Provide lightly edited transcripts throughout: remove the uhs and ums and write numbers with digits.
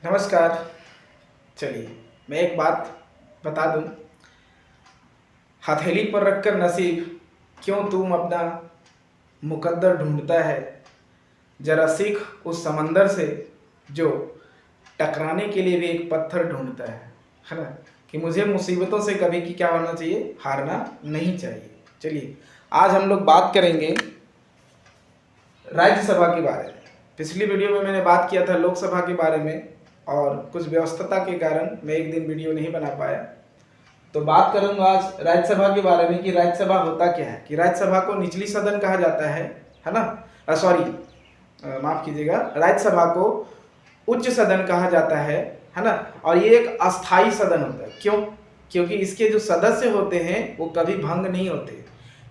नमस्कार। चलिए मैं एक बात बता दूं, हथेली पर रखकर नसीब क्यों तुम अपना मुकद्दर ढूंढता है। जरा सीख उस समंदर से जो टकराने के लिए भी एक पत्थर ढूंढता है ना। कि मुझे मुसीबतों से कभी की क्या होना चाहिए, हारना नहीं चाहिए। चलिए आज हम लोग बात करेंगे राज्यसभा के बारे में। पिछली वीडियो में मैंने बात किया था लोकसभा के बारे में और कुछ व्यस्तता के कारण मैं एक दिन वीडियो नहीं बना पाया। तो बात करूंगा आज राज्यसभा के बारे में कि राज्यसभा होता क्या है। कि राज्यसभा को निचली सदन कहा जाता है ना। सॉरी, माफ कीजिएगा, राज्यसभा को उच्च सदन कहा जाता है ना। और ये एक अस्थाई सदन होता है। क्यों? क्योंकि इसके जो सदस्य होते हैं वो कभी भंग नहीं होते।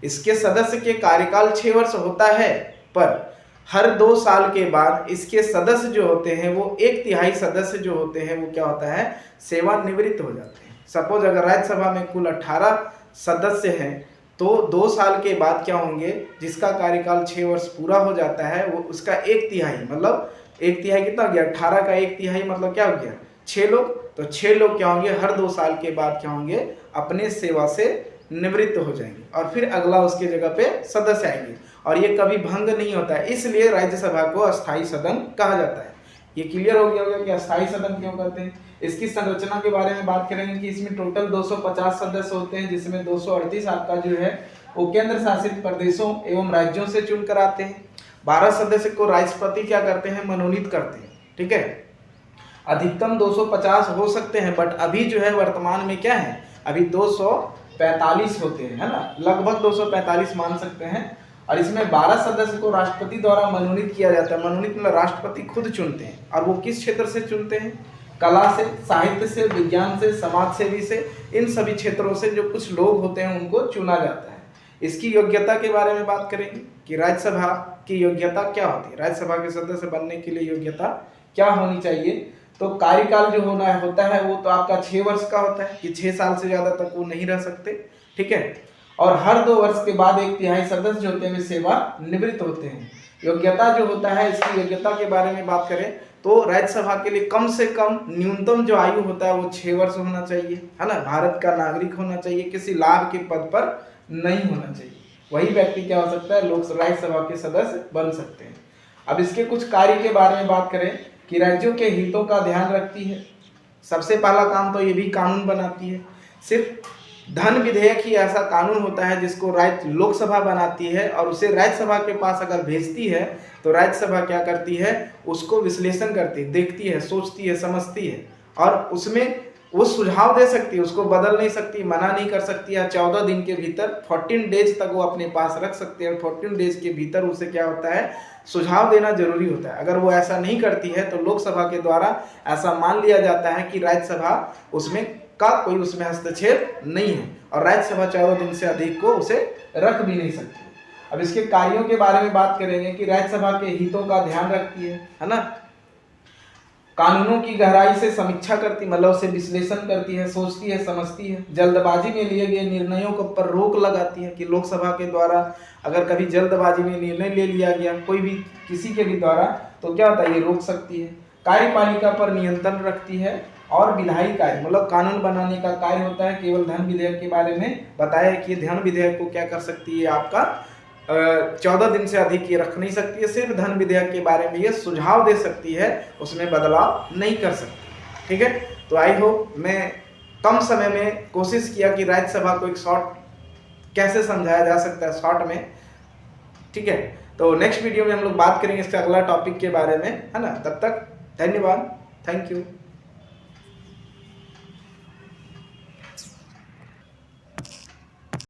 इसके सदस्य के कार्यकाल 6 वर्ष होता है, पर हर 2 साल के बाद इसके सदस्य जो होते हैं वो 1/3 सदस्य जो होते हैं वो क्या होता है, सेवानिवृत्त हो जाते हैं। सपोज अगर राज्यसभा में कुल 18 सदस्य हैं तो 2 साल के बाद क्या होंगे, जिसका कार्यकाल 6 वर्ष पूरा हो जाता है वो उसका 1/3 मतलब 1/3 कितना हो गया, 18 का 1/3 मतलब क्या हो गया, 6 लोग। तो 6 लोग क्या होंगे, हर 2 साल के बाद क्या होंगे, अपने सेवा से निवृत्त हो जाएंगे और फिर अगला उसके जगह पे सदस्य आएंगे और ये कभी भंग नहीं होता है। इसलिए राज्यसभा को अस्थाई सदन कहा जाता है। ये क्लियर हो गया होगा कि अस्थाई सदन क्यों कहते हैं। इसकी संरचना के बारे में बात करेंगे कि इसमें टोटल 250 सदस्य होते हैं, जिसमें 238 आपका जो है वो केंद्र शासित प्रदेशों एवं राज्यों से चुनकर आते हैं। 12 सदस्य को राष्ट्रपति क्या करते हैं, मनोनीत करते हैं। ठीक है, अधिकतम 250 हो सकते हैं, बट अभी जो है वर्तमान में क्या है, अभी 245 होते हैं, है ना, लगभग 245 मान सकते हैं। और इसमें 12 सदस्य को राष्ट्रपति द्वारा मनोनीत किया जाता है। मनोनीत मतलब राष्ट्रपति खुद चुनते हैं। और वो किस क्षेत्र से चुनते हैं, कला से, साहित्य से, विज्ञान से, समाज सेवी से, इन सभी क्षेत्रों से जो कुछ लोग होते हैं उनको चुना जाता है। इसकी योग्यता के बारे में बात करेंगे कि राज्यसभा की योग्यता क्या होती है, राज्यसभा के सदस्य बनने के लिए योग्यता क्या होनी चाहिए। तो कार्यकाल जो होता है वो तो आपका 6 वर्ष का होता है कि 6 साल से ज्यादा तक वो नहीं रह सकते। ठीक है, और हर 2 वर्ष के बाद 1/3 सदस्य जो होते हैं वे सेवा निवृत्त होते हैं। योग्यता जो होता है, इसकी योग्यता के बारे में बात करें तो राज्यसभा के लिए कम से कम न्यूनतम जो आयु होता है वो 6 वर्ष होना चाहिए, है ना। भारत का नागरिक होना चाहिए, किसी लाभ के पद पर नहीं होना चाहिए। वही व्यक्ति क्या हो सकता है, लोक राज्यसभा के सदस्य बन सकते हैं। अब इसके कुछ कार्य के बारे में बात करें कि राज्यों के हितों का ध्यान रखती है। सबसे पहला काम तो ये भी कानून बनाती है। सिर्फ धन विधेयक ही ऐसा कानून होता है जिसको राज्य लोकसभा बनाती है और उसे राज्यसभा के पास अगर भेजती है तो राज्यसभा क्या करती है, उसको विश्लेषण करती है, देखती है, सोचती है, समझती है और उसमें वो सुझाव दे सकती है। उसको बदल नहीं सकती, मना नहीं कर सकती। या 14 दिन के भीतर 14 डेज तक वो अपने पास रख सकते हैं। 14 डेज के भीतर उसे क्या होता है, सुझाव देना जरूरी होता है। अगर वो ऐसा नहीं करती है तो लोकसभा के द्वारा ऐसा मान लिया जाता है कि राज्यसभा उसमें का कोई उसमें हस्तक्षेप नहीं है और राज्यसभा 14 दिन से अधिक को उसे रख भी नहीं सकती। अब इसके कार्यों के बारे में बात करेंगे कि राज्यसभा के हितों का ध्यान रखती है ना। कानूनों की गहराई से समीक्षा करती, मतलब उसे विश्लेषण करती है, सोचती है, समझती है। जल्दबाजी में लिए गए निर्णयों को पर रोक लगाती है कि लोकसभा के द्वारा अगर कभी जल्दबाजी में निर्णय ले लिया गया कोई भी किसी के भी द्वारा तो क्या होता है, ये रोक सकती है। कार्यपालिका पर नियंत्रण रखती है और विधायी कार्य मतलब कानून बनाने का कार्य होता है। केवल धन विधेयक के बारे में बताया है कि धन विधेयक को क्या कर सकती है, आपका 14 दिन से अधिक ये रख नहीं सकती है। सिर्फ धन विधेयक के बारे में ये सुझाव दे सकती है, उसमें बदलाव नहीं कर सकती। ठीक है, तो आई होप मैं कम समय में कोशिश किया कि राज्यसभा को एक शॉर्ट कैसे समझाया जा सकता है शॉर्ट में। ठीक है, तो नेक्स्ट वीडियो में हम लोग बात करेंगे इसका अगला टॉपिक के बारे में, है ना। तब तक धन्यवाद, थैंक यू।